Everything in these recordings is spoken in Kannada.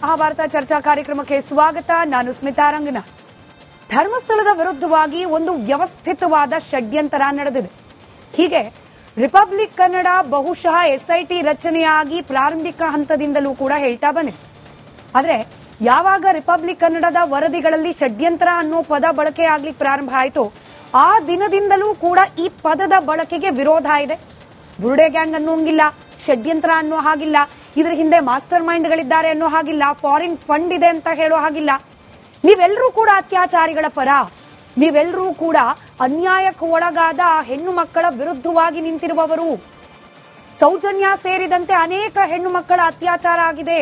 ಮಹಾಭಾರತ ಚರ್ಚಾ ಕಾರ್ಯಕ್ರಮಕ್ಕೆ ಸ್ವಾಗತ. ನಾನು ಸ್ಮಿತಾ ರಂಗನಾಥ್. ಧರ್ಮಸ್ಥಳದ ವಿರುದ್ಧವಾಗಿ ಒಂದು ವ್ಯವಸ್ಥಿತವಾದ ಷಡ್ಯಂತರ ನಡೆದಿದೆ. ಹೀಗೆ ರಿಪಬ್ಲಿಕ್ ಕನ್ನಡ ಬಹುಶಃ ಎಸ್ಐಟಿ ರಚನೆಯಾಗಿ ಪ್ರಾರಂಭಿಕ ಹಂತದಿಂದಲೂ ಕೂಡ ಹೇಳ್ತಾ ಬಂದಿದೆ. ಆದರೆ ಯಾವಾಗ ರಿಪಬ್ಲಿಕ್ ಕನ್ನಡದ ವರದಿಗಳಲ್ಲಿ ಷಡ್ಯಂತರ ಅನ್ನೋ ಪದ ಬಳಕೆ ಆಗ್ಲಿಕ್ಕೆ ಪ್ರಾರಂಭ ಆಯಿತು, ಆ ದಿನದಿಂದಲೂ ಕೂಡ ಈ ಪದದ ಬಳಕೆಗೆ ವಿರೋಧ ಇದೆ. ಬುರುಡೆ ಗ್ಯಾಂಗ್ ಅನ್ನೋಂಗಿಲ್ಲ, ಷಡ್ಯಂತ್ರ ಅನ್ನೋ ಹಾಗಿಲ್ಲ, ಇದ್ರ ಹಿಂದೆ ಮಾಸ್ಟರ್ ಮೈಂಡ್ಗಳಿದ್ದಾರೆ ಅನ್ನೋ ಹಾಗಿಲ್ಲ, ಫಾರಿನ್ ಫಂಡ್ ಇದೆ ಅಂತ ಹೇಳೋ ಹಾಗಿಲ್ಲ. ನೀವೆಲ್ಲರೂ ಕೂಡ ಅತ್ಯಾಚಾರಿಗಳ ಪರ, ನೀವೆಲ್ಲರೂ ಕೂಡ ಅನ್ಯಾಯಕ್ಕೆ ಒಳಗಾದ ಹೆಣ್ಣು ಮಕ್ಕಳ ವಿರುದ್ಧವಾಗಿ ನಿಂತಿರುವವರು. ಸೌಜನ್ಯ ಸೇರಿದಂತೆ ಅನೇಕ ಹೆಣ್ಣು ಮಕ್ಕಳ ಅತ್ಯಾಚಾರ ಆಗಿದೆ,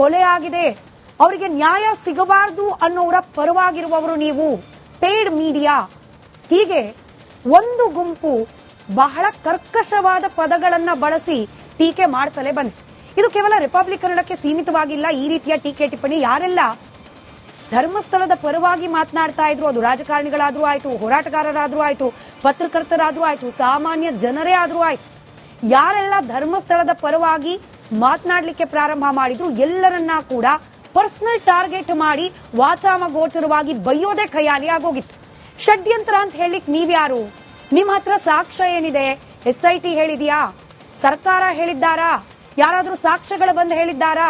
ಕೊಲೆ ಆಗಿದೆ, ಅವರಿಗೆ ನ್ಯಾಯ ಸಿಗಬಾರದು ಅನ್ನೋರ ಪರವಾಗಿರುವವರು ನೀವು. ಪೇಯ್ಡ್ ಮೀಡಿಯಾ, ಹೀಗೆ ಒಂದು ಗುಂಪು ಬಹಳ ಕರ್ಕಶವಾದ ಪದಗಳನ್ನ ಬಳಸಿ ಟೀಕೆ ಮಾಡ್ತಲೇ ಬಂದಿದೆ. ಇದು ಕೇವಲ ರಿಪಬ್ಲಿಕ್ ಕನ್ನಡಕ್ಕೆ ಸೀಮಿತವಾಗಿಲ್ಲ. ಈ ರೀತಿಯ ಟೀಕೆ ಟಿಪ್ಪಣಿ ಯಾರೆಲ್ಲ ಧರ್ಮಸ್ಥಳದ ಪರವಾಗಿ ಮಾತನಾಡ್ತಾ ಇದ್ರು, ಅದು ರಾಜಕಾರಣಿಗಳಾದ್ರೂ ಆಯ್ತು, ಹೋರಾಟಗಾರರಾದ್ರೂ ಆಯ್ತು, ಪತ್ರಕರ್ತರಾದ್ರೂ ಆಯ್ತು, ಸಾಮಾನ್ಯ ಜನರೇ ಆದ್ರೂ ಆಯ್ತು, ಯಾರೆಲ್ಲ ಧರ್ಮಸ್ಥಳದ ಪರವಾಗಿ ಮಾತನಾಡ್ಲಿಕ್ಕೆ ಪ್ರಾರಂಭ ಮಾಡಿದ್ರು ಎಲ್ಲರನ್ನ ಕೂಡ ಪರ್ಸನಲ್ ಟಾರ್ಗೆಟ್ ಮಾಡಿ ವಾಚಾಮಗೋಚರವಾಗಿ ಬೈಯೋದೇ ಖಯಾಲಿ ಆಗೋಗಿತ್ತು. ಷಡ್ಯಂತ್ರ ಅಂತ ಹೇಳಿಕ್ ನೀವ್ಯಾರು? ನಿಮ್ಮ ಹತ್ರ ಸಾಕ್ಷ್ಯ ಏನಿದೆ? ಎಸ್ಐಟಿ ಹೇಳಿದ್ಯಾ? ಸರ್ಕಾರ ಹೇಳಿದ್ದಾರಾ? ಯಾರಾದ್ರೂ ಸಾಕ್ಷ್ಯಗಳು ಬಂದು ಹೇಳಿದ್ದಾರಾ?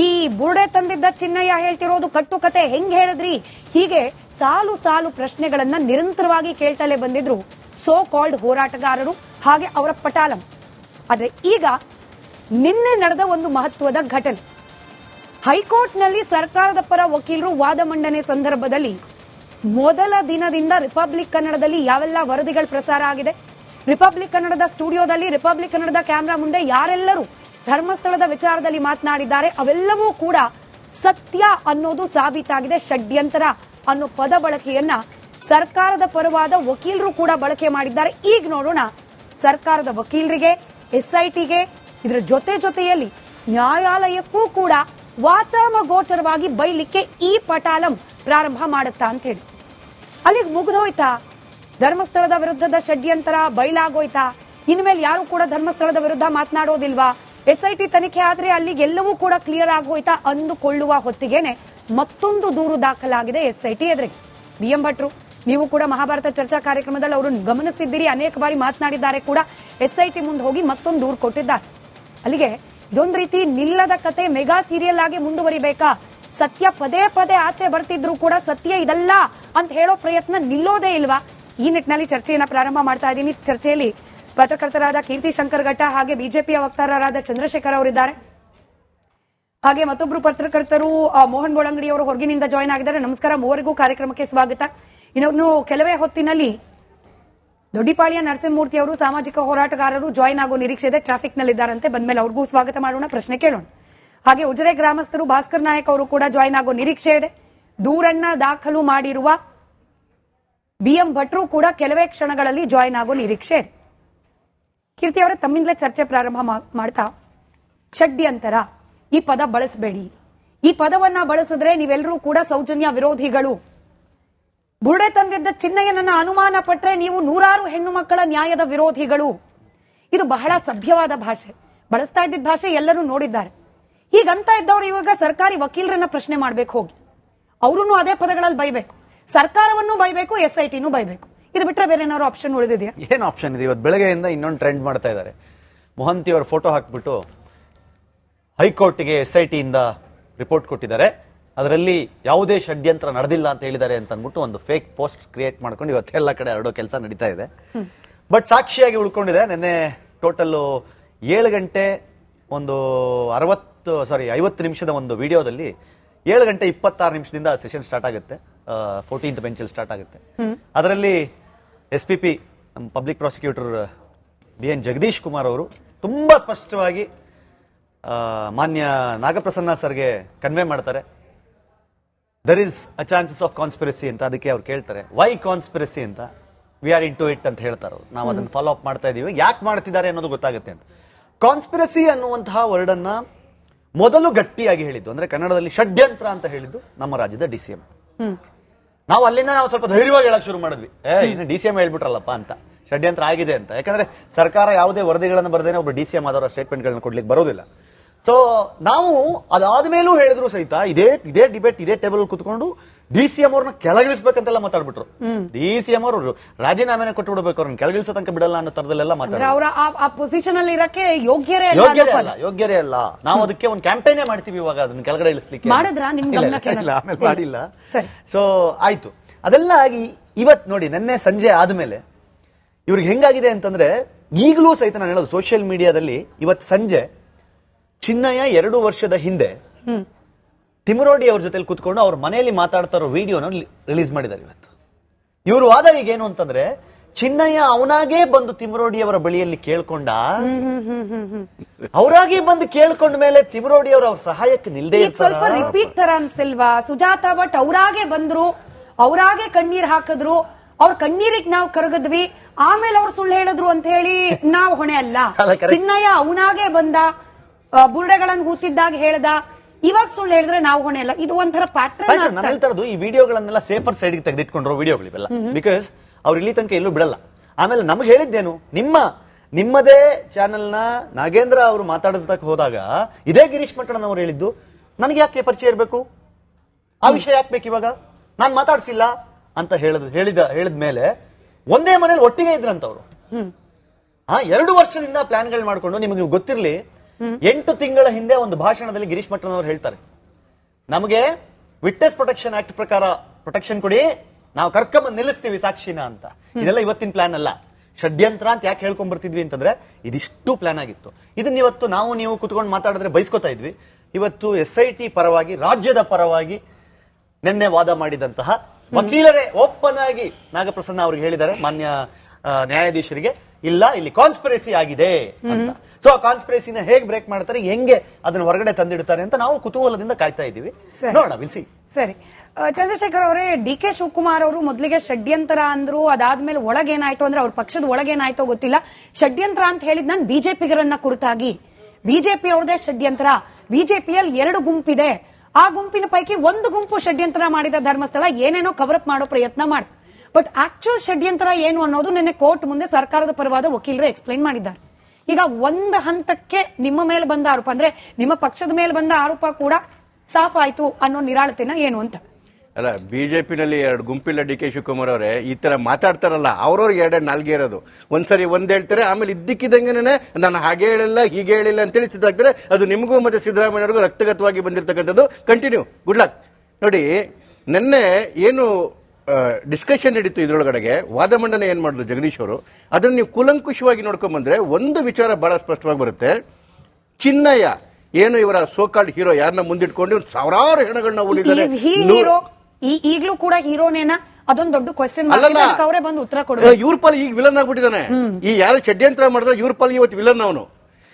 ಈ ಬುರುಡೆ ತಂದಿದ್ದ ಚಿನ್ನಯ್ಯ ಹೇಳ್ತಿರೋದು ಕಟ್ಟುಕತೆ ಹೆಂಗ್ ಹೇಳಿದ್ರಿ? ಹೀಗೆ ಸಾಲು ಸಾಲು ಪ್ರಶ್ನೆಗಳನ್ನ ನಿರಂತರವಾಗಿ ಕೇಳ್ತಲೇ ಬಂದಿದ್ರು ಸೋ ಕಾಲ್ಡ್ ಹೋರಾಟಗಾರರು, ಹಾಗೆ ಅವರ ಪಟಾಲಂ. ಆದ್ರೆ ಈಗ ನಿನ್ನೆ ನಡೆದ ಒಂದು ಮಹತ್ವದ ಘಟನೆ. ಹೈಕೋರ್ಟ್ನಲ್ಲಿ ಸರ್ಕಾರದ ಪರ ವಕೀಲರು ವಾದ ಮಂಡನೆ ಸಂದರ್ಭದಲ್ಲಿ ಮೊದಲ ದಿನದಿಂದ ರಿಪಬ್ಲಿಕ್ ಕನ್ನಡದಲ್ಲಿ ಯಾವೆಲ್ಲ ವರದಿಗಳು ಪ್ರಸಾರ ಆಗಿದೆ, ರಿಪಬ್ಲಿಕ್ ಕನ್ನಡದ ಸ್ಟುಡಿಯೋದಲ್ಲಿ, ರಿಪಬ್ಲಿಕ್ ಕನ್ನಡದ ಕ್ಯಾಮೆರಾ ಮುಂದೆ ಯಾರೆಲ್ಲರೂ ಧರ್ಮಸ್ಥಳದ ವಿಚಾರದಲ್ಲಿ ಮಾತನಾಡಿದ್ದಾರೆ, ಅವೆಲ್ಲವೂ ಕೂಡ ಸತ್ಯ ಅನ್ನೋದು ಸಾಬೀತಾಗಿದೆ. ಷಡ್ಯಂತರ ಅನ್ನೋ ಪದ ಬಳಕೆಯನ್ನ ಸರ್ಕಾರದ ಪರವಾದ ವಕೀಲರು ಕೂಡ ಬಳಕೆ ಮಾಡಿದ್ದಾರೆ. ಈಗ ನೋಡೋಣ, ಸರ್ಕಾರದ ವಕೀಲರಿಗೆ, ಎಸ್ಐಟಿಗೆ, ಇದರ ಜೊತೆಯಲ್ಲಿ ನ್ಯಾಯಾಲಯಕ್ಕೂ ಕೂಡ ವಾಚಾಮಗೋಚರವಾಗಿ ಬೈಲಿಕ್ಕೆ ಈ ಪಟಾಲಂ ಪ್ರಾರಂಭ ಮಾಡುತ್ತಾ ಅಂತ ಹೇಳಿ. ಅಲ್ಲಿಗೆ ಮುಗಿದೋಯ್ತಾ? ಧರ್ಮಸ್ಥಳದ ವಿರುದ್ಧದ ಷಡ್ಯಂತರ ಬಯಲಾಗೋಯ್ತಾ? ಇನ್ಮೇಲೆ ಯಾರು ಕೂಡ ಧರ್ಮಸ್ಥಳದ ವಿರುದ್ಧ ಮಾತನಾಡೋದಿಲ್ವಾ? ಎಸ್ಐಟಿ ತನಿಖೆ ಆದ್ರೆ ಅಲ್ಲಿಗೆ ಎಲ್ಲವೂ ಕೂಡ ಕ್ಲಿಯರ್ ಆಗೋಯ್ತಾ ಅಂದುಕೊಳ್ಳುವ ಹೊತ್ತಿಗೆನೆ ಮತ್ತೊಂದು ದೂರು ದಾಖಲಾಗಿದೆ ಎಸ್ಐಟಿ ಎದುರಿಗೆ. BM ಭಟ್ರು, ನೀವು ಕೂಡ ಮಹಾಭಾರತ ಚರ್ಚಾ ಕಾರ್ಯಕ್ರಮದಲ್ಲಿ ಅವರು ಗಮನಿಸಿದ್ದೀರಿ, ಅನೇಕ ಬಾರಿ ಮಾತನಾಡಿದ್ದಾರೆ ಕೂಡ. ಎಸ್ಐಟಿ ಮುಂದೆ ಹೋಗಿ ಮತ್ತೊಂದು ದೂರು ಕೊಟ್ಟಿದ್ದಾರೆ. ಅಲ್ಲಿಗೆ ಇದೊಂದು ರೀತಿ ನಿಲ್ಲದ ಕತೆ ಮೆಗಾ ಸೀರಿಯಲ್ ಆಗಿ ಮುಂದುವರಿಬೇಕಾ? ಸತ್ಯ ಪದೇ ಪದೇ ಆಚೆ ಬರ್ತಿದ್ರು ಕೂಡ ಸತ್ಯ ಇದಲ್ಲ ಅಂತ ಹೇಳೋ ಪ್ರಯತ್ನ ನಿಲ್ಲೋದೇ ಇಲ್ವಾ? ಈ ನಿಟ್ಟಿನಲ್ಲಿ ಚರ್ಚೆಯನ್ನ ಪ್ರಾರಂಭ ಮಾಡ್ತಾ ಇದ್ದೀನಿ. ಚರ್ಚೆಯಲ್ಲಿ ಪತ್ರಕರ್ತರಾದ ಕೀರ್ತಿ ಶಂಕರ್ ಘಟ್ಟ, ಹಾಗೆ ಬಿಜೆಪಿಯ ವಕ್ತಾರರಾದ ಚಂದ್ರಶೇಖರ್ ಅವರಿದ್ದಾರೆ. ಹಾಗೆ ಮತ್ತೊಬ್ರು ಪತ್ರಕರ್ತರು ಮೋಹನ್ ಬೋಳಂಗಡಿ ಅವರು ಹೊರಗಿನಿಂದ ಜಾಯ್ನ್ ಆಗಿದ್ದಾರೆ. ನಮಸ್ಕಾರ, ಮೂವರಿಗೂ ಕಾರ್ಯಕ್ರಮಕ್ಕೆ ಸ್ವಾಗತ. ಇನ್ನು ಕೆಲವೇ ಹೊತ್ತಿನಲ್ಲಿ ದೊಡ್ಡಿಪಾಳ್ಯ ನರಸಿಂಹಮೂರ್ತಿ ಅವರು, ಸಾಮಾಜಿಕ ಹೋರಾಟಗಾರರು ಜಾಯ್ನ್ ಆಗೋ ನಿರೀಕ್ಷೆ ಇದೆ. ಟ್ರಾಫಿಕ್ ನಲ್ಲಿದ್ದಾರಂತೆ, ಬಂದ್ಮೇಲೆ ಅವ್ರಿಗೂ ಸ್ವಾಗತ ಮಾಡೋಣ, ಪ್ರಶ್ನೆ ಕೇಳೋಣ. ಹಾಗೆ ಉಜಿರೆ ಗ್ರಾಮಸ್ಥರು ಭಾಸ್ಕರ್ ನಾಯಕ್ ಅವರು ಕೂಡ ಜಾಯ್ನ್ ಆಗೋ ನಿರೀಕ್ಷೆ ಇದೆ. ದೂರನ್ನ ದಾಖಲು ಮಾಡಿರುವ BM ಭಟ್ರು ಕೂಡ ಕೆಲವೇ ಕ್ಷಣಗಳಲ್ಲಿ ಜಾಯ್ನ್ ಆಗೋ ನಿರೀಕ್ಷೆ ಇದೆ. ಕೀರ್ತಿ ಅವರೇ, ತಮ್ಮಿಂದಲೇ ಚರ್ಚೆ ಪ್ರಾರಂಭ ಮಾಡ್ತಾ, ಷಡ್ಯಂತರ ಈ ಪದ ಬಳಸಬೇಡಿ, ಈ ಪದವನ್ನ ಬಳಸಿದ್ರೆ ನೀವೆಲ್ಲರೂ ಕೂಡ ಸೌಜನ್ಯ ವಿರೋಧಿಗಳು. ಬುರುಡೆ ತಂದಿದ್ದ ಚಿನ್ನಯ್ಯನನ್ನ ಅನುಮಾನ ಪಟ್ರೆ ನೀವು ನೂರಾರು ಹೆಣ್ಣು ಮಕ್ಕಳ ನ್ಯಾಯದ ವಿರೋಧಿಗಳು. ಇದು ಬಹಳ ಸಭ್ಯವಾದ ಭಾಷೆ, ಬಳಸ್ತಾ ಇದ್ದಿದ್ದ ಭಾಷೆ ಎಲ್ಲರೂ ನೋಡಿದ್ದಾರೆ. ಹೀಗಂತ ಇದ್ದವ್ರು ಇವಾಗ ಸರ್ಕಾರಿ ವಕೀಲರನ್ನ ಪ್ರಶ್ನೆ ಮಾಡ್ಬೇಕು, ಹೋಗಿ ಅವ್ರೂ ಅದೇ ಪದಗಳಲ್ಲಿ ಬೈಬೇಕು, ಸರ್ಕಾರವನ್ನು ಬೈಬೇಕು, ಎಸ್ಐಟಿನೂ ಬೈಬೇಕು. ಇದು ಬಿಟ್ರೆ ಬೇರೆ ಏನಾದ್ರು ಆಪ್ಷನ್ ಉಳಿದಿದೆಯಾ? ಏನ್ ಆಪ್ಷನ್ ಇದೆ? ಇವತ್ತು ಬೆಳಗ್ಗೆಯಿಂದ ಇನ್ನೊಂದು ಟ್ರೆಂಡ್ ಮಾಡ್ತಾ ಇದ್ದಾರೆ. ಮೊಹಂತಿ ಅವರ ಫೋಟೋ ಹಾಕ್ಬಿಟ್ಟು ಹೈಕೋರ್ಟ್ಗೆ ಎಸ್ಐಟಿಯಿಂದ ರಿಪೋರ್ಟ್ ಕೊಟ್ಟಿದ್ದಾರೆ, ಅದರಲ್ಲಿ ಯಾವುದೇ ಷಡ್ಯಂತ್ರ ನಡೆದಿಲ್ಲ ಅಂತ ಹೇಳಿದ್ದಾರೆ ಅಂತ ಅಂದ್ಬಿಟ್ಟು ಒಂದು ಫೇಕ್ ಪೋಸ್ಟ್ ಕ್ರಿಯೇಟ್ ಮಾಡ್ಕೊಂಡು ಇವತ್ತೆಲ್ಲ ಕಡೆ ಹರಡೋ ಕೆಲಸ ನಡೀತಾ ಇದೆ. ಬಟ್ ಸಾಕ್ಷಿಯಾಗಿ ಉಳ್ಕೊಂಡಿದೆ. ನಿನ್ನೆ ಟೋಟಲ್ 7 ಗಂಟೆ ಒಂದು 50 ನಿಮಿಷದ ಒಂದು ವಿಡಿಯೋದಲ್ಲಿ 7 ಗಂಟೆ 26 ನಿಮಿಷದಿಂದ ಸೆಷನ್ ಸ್ಟಾರ್ಟ್ ಆಗುತ್ತೆ. 14th ಬೆಂಚಲ್ಲಿ ಸ್ಟಾರ್ಟ್ ಆಗುತ್ತೆ. ಅದರಲ್ಲಿ SPP public prosecutor BN Jagadish Kumar ಅವರು ತುಂಬಾ ಸ್ಪಷ್ಟವಾಗಿ ಮಾನ್ಯ ನಾಗಪ್ರಸನ್ನ ಸರ್ಗೆ ಕನ್ವೆ ಮಾಡ್ತಾರೆ. There is a chances of conspiracy ಅಂತ. ಅದಕ್ಕೆ ಅವ್ರು ಕೇಳ್ತಾರೆ, ವೈ ಕಾನ್ಸ್ಪಿರಸಿ ಅಂತ. We are into it ಅಂತ ಹೇಳ್ತಾರೆ. ನಾವು ಅದನ್ನು ಫಾಲೋ ಅಪ್ ಮಾಡ್ತಾ ಇದೀವಿ, ಯಾಕೆ ಮಾಡ್ತಿದ್ದಾರೆ ಅನ್ನೋದು ಗೊತ್ತಾಗುತ್ತೆ ಅಂತ. ಕಾನ್ಸ್ಪಿರಸಿ ಅನ್ನುವಂತಹ ವರ್ಡ್ ಅನ್ನ ಮೊದಲು ಗಟ್ಟಿಯಾಗಿ ಹೇಳಿದ್ದು, ಅಂದ್ರೆ ಕನ್ನಡದಲ್ಲಿ ಷಡ್ಯಂತ್ರ ಅಂತ ಹೇಳಿದ್ದು ನಮ್ಮ ರಾಜ್ಯದ DCM. ನಾವು ಅಲ್ಲಿಂದ ಸ್ವಲ್ಪ ಧೈರ್ಯವಾಗಿ ಹೇಳಕ್ ಶುರು ಮಾಡಿದ್ವಿ, ಇನ್ನು DCM ಹೇಳ್ಬಿಟ್ರಲ್ಲಪ್ಪ ಅಂತ, ಷಡ್ಯಂತ್ರ ಆಗಿದೆ ಅಂತ. ಯಾಕಂದ್ರೆ ಸರ್ಕಾರ ಯಾವುದೇ ವರದಿಗಳನ್ನು ಬರದೇನೆ ಒಬ್ಬ DCM ಆದವರ ಸ್ಟೇಟ್ಮೆಂಟ್ ಗಳನ್ನ ಕೊಡ್ಲಿಕ್ಕೆ ಬರೋದಿಲ್ಲ. ಸೊ ನಾವು ಅದಾದ್ಮೇಲೂ ಹೇಳಿದ್ರು ಸಹಿತ ಇದೇ ಡಿಬೇಟ್ ಇದೇ ಟೇಬಲ್ ಕುತ್ಕೊಂಡು DCM ಅವ್ರನ್ನ ಕೆಳಗಿಳಿಸ್ಬೇಕಂತೆಲ್ಲ ಮಾತಾಡ್ಬಿಟ್ರು. DCM ಅವರು ರಾಜೀನಾಮೆನ ಕೊಟ್ಟು ಬಿಡ್ಬೇಕು, ಅವ್ರನ್ನ ಕೆಳಗಿಳಿಸೋ ತನಕ ಬಿಡಲ್ಲ ಅನ್ನೋ ತರದಲ್ಲೆಲ್ಲ ಮಾತಾಡ್ತಾರೆ. ಅವರ ಆ ಪೊಸಿಷನ್ ಅಲ್ಲಿ ಇರಕ್ಕೆ ಯೋಗ್ಯರೇ ಅಲ್ಲ. ನಾವು ಅದಕ್ಕೆ ಒಂದು ಕ್ಯಾಂಪೇನೇ ಮಾಡ್ತೀವಿ ಇವಾಗ, ಅದನ್ನ ಕೆಳಗಡೆ ಇಳಿಸ್ಲಿಕ್ಕೆ. ಮಾಡಿದ್ರ ನಿಮ್ ಗಮನಕ್ಕೆ ಆಮೇಲೆ ಮಾಡಿಲ್ಲ. ಸೊ ಆಯ್ತು, ಅದೆಲ್ಲ ಆಗಿ ಇವತ್ ನೋಡಿ ನಿನ್ನೆ ಸಂಜೆ ಆದ್ಮೇಲೆ ಇವ್ರಿಗೆ ಹೆಂಗಾಗಿದೆ ಅಂತಂದ್ರೆ, ಈಗಲೂ ಸಹಿತ ನಾನು ಹೇಳೋದು ಸೋಷಿಯಲ್ ಮೀಡಿಯಾದಲ್ಲಿ ಇವತ್ ಸಂಜೆ ಚಿನ್ನಯ್ಯ 2 ವರ್ಷದ ಹಿಂದೆ ತಿಮರೋಡಿ ಅವ್ರ ಜೊತೆ ಕೂತ್ಕೊಂಡು ಅವ್ರ ಮನೆಯಲ್ಲಿ ಮಾತಾಡ್ತಾ ಇರೋ ವಿಡಿಯೋನ ರಿಲೀಸ್ ಮಾಡಿದ್ದಾರೆ ಇವತ್ತು. ಇವರು ವಾದ ಈಗೇನು ಅಂತಂದ್ರೆ, ಚಿನ್ನಯ್ಯ ಅವನಾಗೇ ಬಂದು ತಿಮರೋಡಿ ಅವರ ಬಳಿಯಲ್ಲಿ ಕೇಳ್ಕೊಂಡ, ಅವರಾಗೆ ಬಂದು ಕೇಳ್ಕೊಂಡ ಮೇಲೆ ತಿಮರೋಡಿ ಅವ್ರ ಸಹಾಯಕ್ಕೆ ನಿಲ್ದೇ ಸ್ವಲ್ಪ ರಿಪೀಟ್ ತರ ಅನ್ಸ್ತಿಲ್ವಾ? ಸುಜಾತಾ ಭಟ್ ಅವರಾಗೆ ಬಂದ್ರು, ಅವರಾಗೆ ಕಣ್ಣೀರ್ ಹಾಕಿದ್ರು, ಅವ್ರ ಕಣ್ಣೀರಿಗೆ ನಾವು ಕರಗದ್ವಿ, ಆಮೇಲೆ ಅವ್ರು ಸುಳ್ಳು ಹೇಳಿದ್ರು ಅಂತ ಹೇಳಿ ನಾವು ಹೊಣೆ ಅಲ್ಲ. ಚಿನ್ನಯ್ಯ ಅವನಾಗೆ ಬಂದ, ಬುರುಡೆಗಳನ್ನು ಹೂತಿದ್ದಾಗ ಹೇಳ್ದ, ಇವಾಗ ಸುಳ್ಳು ಹೇಳಿದ್ರೆ ನಾವು ಹೊಣೆ ಅಲ್ಲ. ಇದು ಒಂಥರ ಪ್ಯಾಟ್ರನ್. ನಾನು ಹೇಳ್ತಾ ಇರೋದು ಈ ವಿಡಿಯೋಗಳನ್ನೆಲ್ಲ ಸೇಫರ್ ಸೈಡ್ ತೆಗೆದಿಟ್ಕೊಂಡ್ರು ವಿಡಿಯೋಗಳು ಇವೆಲ್ಲ, ಬಿಕಾಸ್ ಅವ್ರು ಇಲ್ಲಿ ತನಕ ಎಲ್ಲೂ ಬಿಡಲ್ಲ. ಆಮೇಲೆ ನಮ್ಗೆ ಹೇಳಿದ್ದೇನು, ನಿಮ್ಮದೇ ಚಾನೆಲ್ ನ ನಾಗೇಂದ್ರ ಅವರು ಮಾತಾಡಿಸದಕ್ಕೆ ಹೋದಾಗ ಇದೇ ಗಿರೀಶ್ ಮಟ್ಟಣ್ಣ ಅವರು ಹೇಳಿದ್ದು, ನನಗೆ ಯಾಕೆ ಪರಿಚಯ ಇರಬೇಕು, ಆ ವಿಷಯ ಯಾಕೆ ಬೇಕು ಇವಾಗ, ನಾನ್ ಮಾತಾಡ್ಸಿಲ್ಲ ಅಂತ ಹೇಳಿದ್ಮೇಲೆ ಒಂದೇ ಮನೇಲಿ ಒಟ್ಟಿಗೆ ಇದ್ರಂತವ್ರು. 2 ವರ್ಷದಿಂದ ಪ್ಲಾನ್ಗಳು ಮಾಡ್ಕೊಂಡು, ನಿಮಗೆ ಗೊತ್ತಿರ್ಲಿ 8 ತಿಂಗಳ ಹಿಂದೆ ಒಂದು ಭಾಷಣದಲ್ಲಿ ಗಿರೀಶ್ ಮಟ್ಟಣ್ಣವರು ಹೇಳ್ತಾರೆ, ನಮಗೆ ವಿಟ್ನೆಸ್ ಪ್ರೊಟೆಕ್ಷನ್ ಆಕ್ಟ್ ಪ್ರಕಾರ ಪ್ರೊಟೆಕ್ಷನ್ ಕೊಡಿ, ನಾವು ಕರ್ಕೊಂಬಂದು ನಿಲ್ಲಿಸ್ತೀವಿ ಸಾಕ್ಷಿನ ಅಂತ. ಇದೆಲ್ಲ ಇವತ್ತಿನ ಪ್ಲಾನ್ ಅಲ್ಲ, ಷಡ್ಯಂತ್ರ ಅಂತ ಯಾಕೆ ಹೇಳ್ಕೊಂಡ್ ಬರ್ತಿದ್ವಿ ಅಂತಂದ್ರೆ ಇದಿಷ್ಟು ಪ್ಲಾನ್ ಆಗಿತ್ತು. ಇದನ್ನ ಇವತ್ತು ನೀವು ಕುತ್ಕೊಂಡು ಮಾತಾಡಿದ್ರೆ ಬೈಸ್ಕೊತಾ ಇದ್ವಿ. ಇವತ್ತು SIT ಪರವಾಗಿ, ರಾಜ್ಯದ ಪರವಾಗಿ ನಿನ್ನೆ ವಾದ ಮಾಡಿದಂತಹ ವಕೀಲರೇ ಓಪನ್ ಆಗಿ ನಾಗಪ್ರಸನ್ನ ಅವ್ರಿಗೆ ಹೇಳಿದ್ದಾರೆ, ಮಾನ್ಯ ನ್ಯಾಯಾಧೀಶರಿಗೆ, ಇಲ್ಲ ಇಲ್ಲಿ ಕಾನ್ಸ್ಪಿರಸಿ ಆಗಿದೆ ಅಂತ. ಸೊ ಆ ಕಾನ್ಸ್ಪಿರಸಿನ ಹೇಗೆ ಬ್ರೇಕ್ ಮಾಡ್ತಾರೆ, ಹೆಂಗೆ ಅದನ್ನ ಹೊರಗಡೆ ತಂದಿಡ್ತಾರೆ ಅಂತ ನಾವು ಕುತೂಹಲದಿಂದ ಕಾಯ್ತಾ ಇದ್ದೀವಿ. ನೋಡೋಣ, ವಿಲ್ಸಿ. ಸರಿ, ಚಂದ್ರಶೇಖರ್ ಅವರೇ, DK ಶಿವಕುಮಾರ್ ಅವರು ಮೊದಲಿಗೆ ಷಡ್ಯಂತ್ರ ಅಂದ್ರು, ಅದಾದ್ಮೇಲೆ ಒಳಗೇನಾಯ್ತು ಅಂದ್ರೆ ಅವ್ರ ಪಕ್ಷದ ಒಳಗೇನಾಯ್ತೋ ಗೊತ್ತಿಲ್ಲ, ಷಡ್ಯಂತ್ರ ಅಂತ ಹೇಳಿದ್ ನಾನು ಬಿಜೆಪಿಗರನ್ನ ಕುರಿತಾಗಿ, ಬಿಜೆಪಿ ಅವ್ರದೇ ಷಡ್ಯಂತ್ರ, ಬಿಜೆಪಿಯಲ್ಲಿ 2 ಗುಂಪಿದೆ, ಆ ಗುಂಪಿನ ಪೈಕಿ ಒಂದು ಗುಂಪು ಷಡ್ಯಂತ್ರ ಮಾಡಿದ ಧರ್ಮಸ್ಥಳ ಏನೇನೋ ಕವರಪ್ ಮಾಡೋ ಪ್ರಯತ್ನ ಮಾಡಿ, ಬಟ್ ಆಕ್ಚುಯಲ್ ಷಡ್ಯಂತ್ರ ಏನು ಅನ್ನೋದು ನಿನ್ನೆ ಕೋರ್ಟ್ ಮುಂದೆ ಸರ್ಕಾರದ ಪರವಾದ ವಕೀಲರು ಎಕ್ಸ್ಪ್ಲೈನ್ ಮಾಡಿದ್ದಾರೆ. ಈಗ ಒಂದು ಹಂತಕ್ಕೆ ನಿಮ್ಮ ಮೇಲೆ ಬಂದ ಆರೋಪ ಅಂದ್ರೆ ನಿಮ್ಮ ಪಕ್ಷದ ಮೇಲೆ ಬಂದ ಆರೋಪ ಕೂಡ ಸಾಫ್ ಆಯ್ತು ಅನ್ನೋ ನಿರಾಳತೆನ ಏನು ಅಂತ ಅಲ್ಲ. ಬಿಜೆಪಿನಲ್ಲಿ 2 ಗುಂಪಿಲ್ಲ. DK ಶಿವಕುಮಾರ್ ಅವರೇ ಈ ತರ ಮಾತಾಡ್ತಾರಲ್ಲ, ಅವ್ರವ್ರಿಗೆ 2 ನಾಲ್ಗೆ ಇರೋದು. ಒಂದ್ಸರಿ ಒಂದ್ ಹೇಳ್ತಾರೆ, ಆಮೇಲೆ ಇದ್ದಕ್ಕಿದ್ದಂಗೆನೆ ನಾನು ಹಾಗೆ ಹೇಳಿಲ್ಲ ಹೀಗೆ ಹೇಳಿಲ್ಲ ಅಂತೇಳಿ ಸಿದ್ಧಾಗ್ತಾರೆ. ಅದು ನಿಮಗೂ ಮತ್ತೆ ಸಿದ್ದರಾಮಯ್ಯವ್ರಿಗೂ ರಕ್ತಗತವಾಗಿ ಬಂದಿರತಕ್ಕಂಥದ್ದು. Continue, good luck. ನೋಡಿ, ನಿನ್ನೆ ಏನು ಡಿಸ್ಕಷನ್ ನಡೀತು, ಇದ್ರೊಳಗಡೆಗೆ ವಾದ ಮಂಡನೆ ಏನ್ ಮಾಡಿದ್ರು ಜಗದೀಶ್ ಅವರು, ಅದನ್ನ ನೀವು ಕೂಲಂಕುಷವಾಗಿ ನೋಡ್ಕೊಂಡ್ ಬಂದ್ರೆ ಒಂದು ವಿಚಾರ ಬಹಳ ಸ್ಪಷ್ಟವಾಗಿ ಬರುತ್ತೆ. ಚಿನ್ನಯ್ಯ ಏನು ಇವರ ಸೋಕಾಲ್ಡ್ ಹೀರೋ, ಯಾರನ್ನ ಮುಂದಿಟ್ಕೊಂಡು ಸಾವಿರಾರು ಹೆಣಗಳನ್ನ ಉಳಿದಾರೆ. ಈಗಲೂ ಕೂಡ ಹೀರೋನೇನಾ? ಅದೊಂದು ದೊಡ್ಡ ಕ್ವೆಶ್ಚನ್. ಅವರೇ ಬಂದು ಉತ್ತರ ಕೊಡ. ಇವ್ರ ಪಾಲ್ ಈಗ ವಿಲನ್ ಆಗ್ಬಿಟ್ಟಿದ್ದಾನೆ. ಈ ಯಾರು ಷಡ್ಯಂತ್ರ ಮಾಡಿದ್ರೆ ಇವ್ರ ಪಾಲ್ ಇವತ್ತು ವಿಲನ್ ಅವನು.